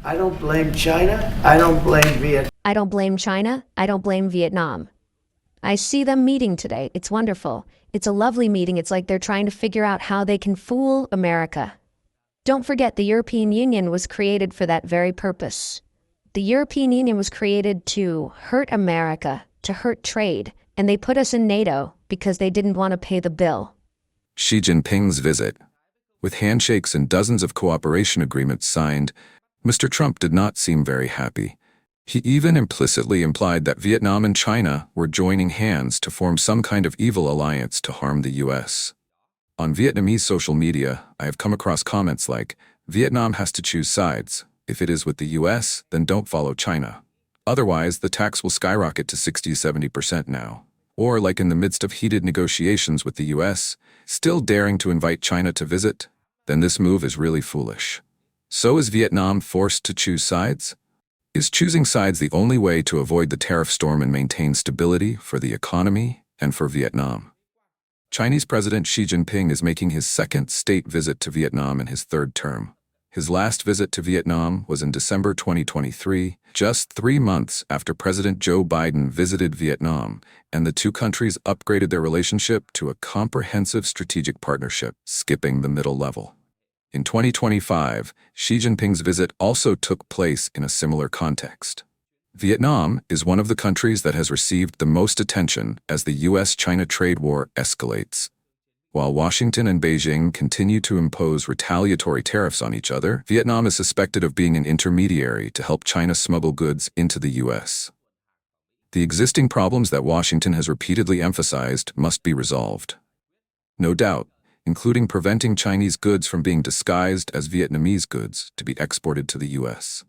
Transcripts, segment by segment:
I don't blame China. I don't blame Vietnam. I don't blame China. I don't blame Vietnam. I see them meeting today. It's wonderful. It's a lovely meeting. It's like they're trying to figure out how they can fool America. Don't forget, the European Union was created for that very purpose. The European Union was created to hurt America, to hurt trade, and they put us in NATO because they didn't want to pay the bill. Xi Jinping's visit. With handshakes and dozens of cooperation agreements signed, Mr. Trump did not seem very happy. He even implicitly implied that Vietnam and China were joining hands to form some kind of evil alliance to harm the U.S. On Vietnamese social media, I have come across comments like, "Vietnam has to choose sides. If it is with the U.S., then don't follow China. Otherwise, the tax will skyrocket to 60–70% now." Or, like in the midst of heated negotiations with the U.S., still daring to invite China to visit, then this move is really foolish. So is Vietnam forced to choose sides? Is choosing sides the only way to avoid the tariff storm and maintain stability for the economy and for Vietnam? Chinese President Xi Jinping is making his second state visit to Vietnam in his third term. His last visit to Vietnam was in December 2023, just 3 months after President Joe Biden visited Vietnam, and the two countries upgraded their relationship to a comprehensive strategic partnership, skipping the middle level. In 2025, Xi Jinping's visit also took place in a similar context. Vietnam is one of the countries that has received the most attention as the U.S.-China trade war escalates. While Washington and Beijing continue to impose retaliatory tariffs on each other, Vietnam is suspected of being an intermediary to help China smuggle goods into the U.S. The existing problems that Washington has repeatedly emphasized must be resolved. No doubt, including preventing Chinese goods from being disguised as Vietnamese goods to be exported to the U.S.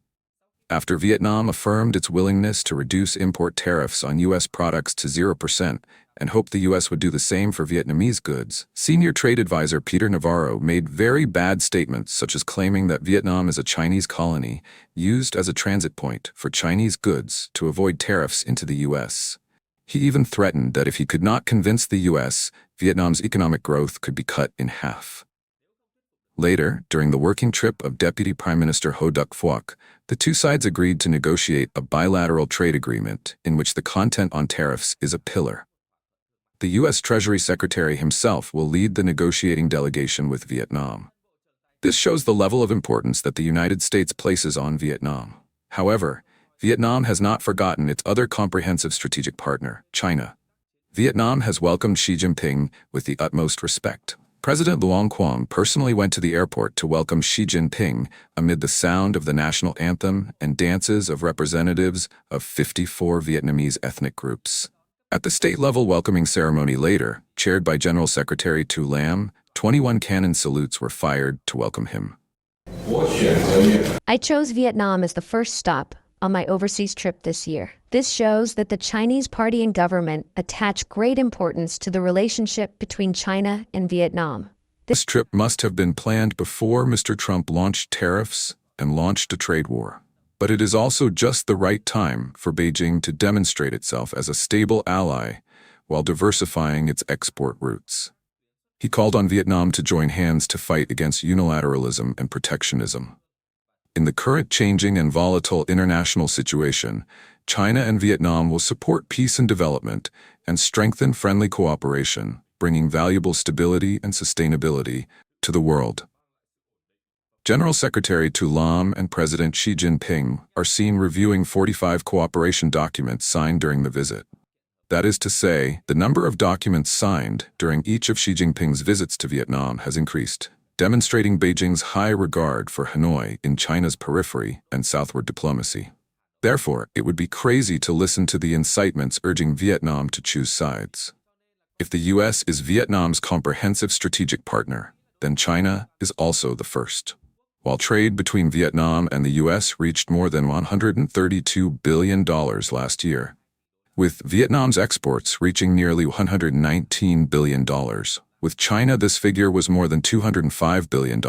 After Vietnam affirmed its willingness to reduce import tariffs on U.S. products to 0% and hoped the U.S. would do the same for Vietnamese goods, senior trade advisor Peter Navarro made very bad statements such as claiming that Vietnam is a Chinese colony used as a transit point for Chinese goods to avoid tariffs into the U.S. He even threatened that if he could not convince the U.S., Vietnam's economic growth could be cut in half. Later, during the working trip of Deputy Prime Minister Ho Duc Phuoc, the two sides agreed to negotiate a bilateral trade agreement in which the content on tariffs is a pillar. The U.S. Treasury Secretary himself will lead the negotiating delegation with Vietnam. This shows the level of importance that the United States places on Vietnam. However, Vietnam has not forgotten its other comprehensive strategic partner, China. Vietnam has welcomed Xi Jinping with the utmost respect. President Luong Quam personally went to the airport to welcome Xi Jinping amid the sound of the national anthem and dances of representatives of 54 Vietnamese ethnic groups. At the state-level welcoming ceremony later, chaired by General Secretary Tu Lam, 21 cannon salutes were fired to welcome him. I chose Vietnam as the first stop on my overseas trip this year. This shows that the Chinese party and government attach great importance to the relationship between China and Vietnam. This trip must have been planned before Mr. Trump launched tariffs and launched a trade war. But it is also just the right time for Beijing to demonstrate itself as a stable ally while diversifying its export routes. He called on Vietnam to join hands to fight against unilateralism and protectionism. In the current changing and volatile international situation, China and Vietnam will support peace and development and strengthen friendly cooperation, bringing valuable stability and sustainability to the world. General Secretary Tu Lam and President Xi Jinping are seen reviewing 45 cooperation documents signed during the visit. That is to say, the number of documents signed during each of Xi Jinping's visits to Vietnam has increased, demonstrating Beijing's high regard for Hanoi in China's periphery and southward diplomacy. Therefore, it would be crazy to listen to the incitements urging Vietnam to choose sides. If the U.S. is Vietnam's comprehensive strategic partner, then China is also the first. While trade between Vietnam and the U.S. reached more than $132 billion last year, with Vietnam's exports reaching nearly $119 billion. With China, this figure was more than $205 billion,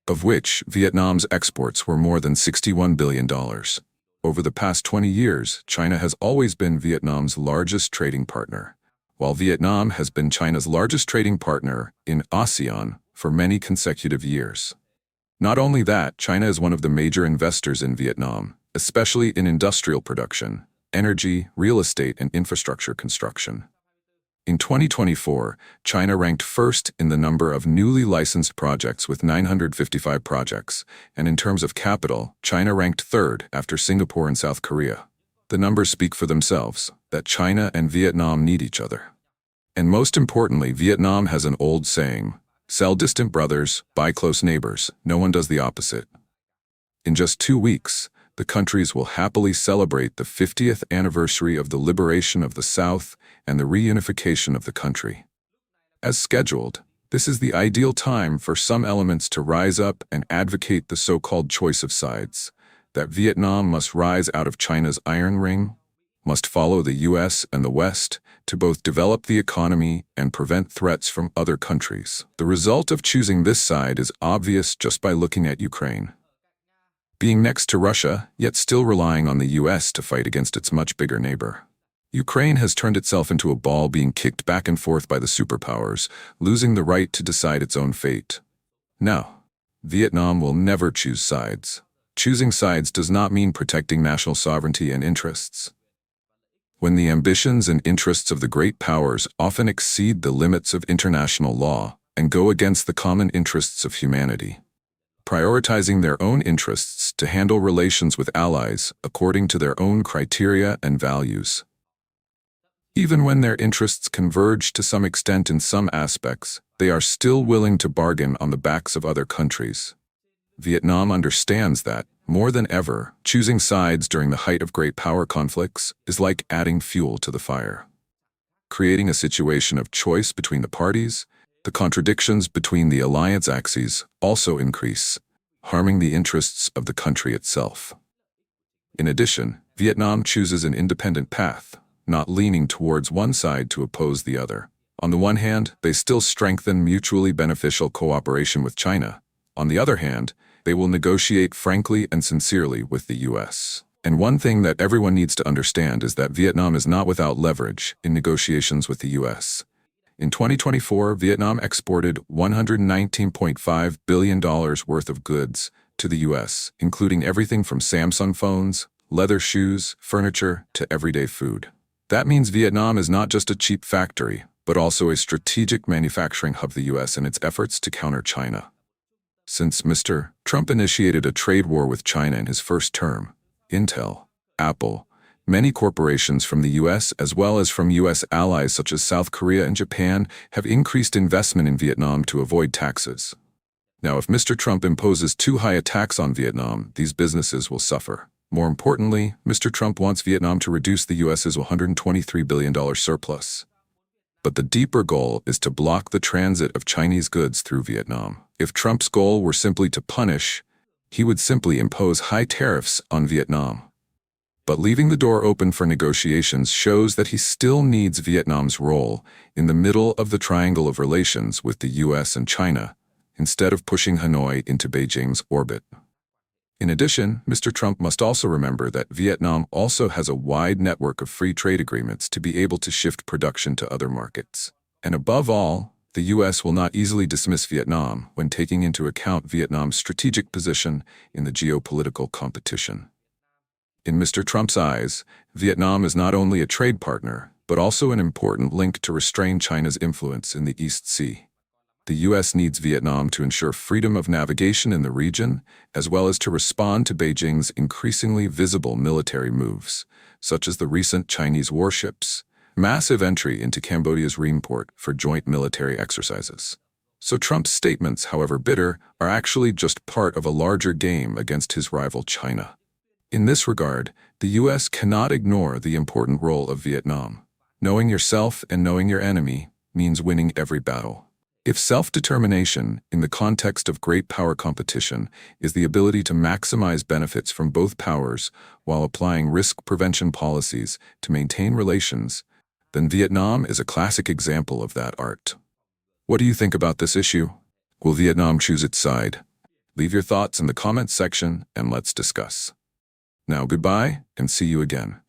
of which Vietnam's exports were more than $61 billion. Over the past 20 years, China has always been Vietnam's largest trading partner, while Vietnam has been China's largest trading partner in ASEAN for many consecutive years. Not only that, China is one of the major investors in Vietnam, especially in industrial production, energy, real estate, and infrastructure construction. In 2024, China ranked first in the number of newly licensed projects with 955 projects, and in terms of capital, China ranked third after Singapore and South Korea. The numbers speak for themselves, that China and Vietnam need each other. And most importantly, Vietnam has an old saying, "Sell distant brothers, buy close neighbors, no one does the opposite." In just 2 weeks, the countries will happily celebrate the 50th anniversary of the liberation of the South and the reunification of the country. As scheduled, this is the ideal time for some elements to rise up and advocate the so-called choice of sides, that Vietnam must rise out of China's iron ring, must follow the US and the West to both develop the economy and prevent threats from other countries. The result of choosing this side is obvious just by looking at Ukraine. Being next to Russia, yet still relying on the US to fight against its much bigger neighbor. Ukraine has turned itself into a ball being kicked back and forth by the superpowers, losing the right to decide its own fate. Now, Vietnam will never choose sides. Choosing sides does not mean protecting national sovereignty and interests. When the ambitions and interests of the great powers often exceed the limits of international law and go against the common interests of humanity, prioritizing their own interests to handle relations with allies according to their own criteria and values. Even when their interests converge to some extent in some aspects, they are still willing to bargain on the backs of other countries. Vietnam understands that, more than ever, choosing sides during the height of great power conflicts is like adding fuel to the fire. Creating a situation of choice between the parties, the contradictions between the alliance axes also increase, harming the interests of the country itself. In addition, Vietnam chooses an independent path, not leaning towards one side to oppose the other. On the one hand, they still strengthen mutually beneficial cooperation with China. On the other hand, they will negotiate frankly and sincerely with the US. And one thing that everyone needs to understand is that Vietnam is not without leverage in negotiations with the US. In 2024, Vietnam exported $119.5 billion worth of goods to the US, including everything from Samsung phones, leather shoes, furniture, to everyday food. That means Vietnam is not just a cheap factory, but also a strategic manufacturing hub of the US in its efforts to counter China. Since Mr. Trump initiated a trade war with China in his first term, Intel, Apple, many corporations from the US as well as from US allies such as South Korea and Japan have increased investment in Vietnam to avoid taxes. Now, if Mr. Trump imposes too high a tax on Vietnam, these businesses will suffer. More importantly, Mr. Trump wants Vietnam to reduce the US's $123 billion surplus. But the deeper goal is to block the transit of Chinese goods through Vietnam. If Trump's goal were simply to punish, he would simply impose high tariffs on Vietnam. But leaving the door open for negotiations shows that he still needs Vietnam's role in the middle of the triangle of relations with the US and China, instead of pushing Hanoi into Beijing's orbit. In addition, Mr. Trump must also remember that Vietnam also has a wide network of free trade agreements to be able to shift production to other markets. And above all, the US will not easily dismiss Vietnam when taking into account Vietnam's strategic position in the geopolitical competition. In Mr. Trump's eyes, Vietnam is not only a trade partner, but also an important link to restrain China's influence in the East Sea. The US needs Vietnam to ensure freedom of navigation in the region, as well as to respond to Beijing's increasingly visible military moves, such as the recent Chinese warships, massive entry into Cambodia's Ream port for joint military exercises. So Trump's statements, however bitter, are actually just part of a larger game against his rival China. In this regard, the US cannot ignore the important role of Vietnam. Knowing yourself and knowing your enemy means winning every battle. If self-determination, in the context of great power competition, is the ability to maximize benefits from both powers while applying risk prevention policies to maintain relations, then Vietnam is a classic example of that art. What do you think about this issue? Will Vietnam choose its side? Leave your thoughts in the comments section and let's discuss. Now goodbye and see you again.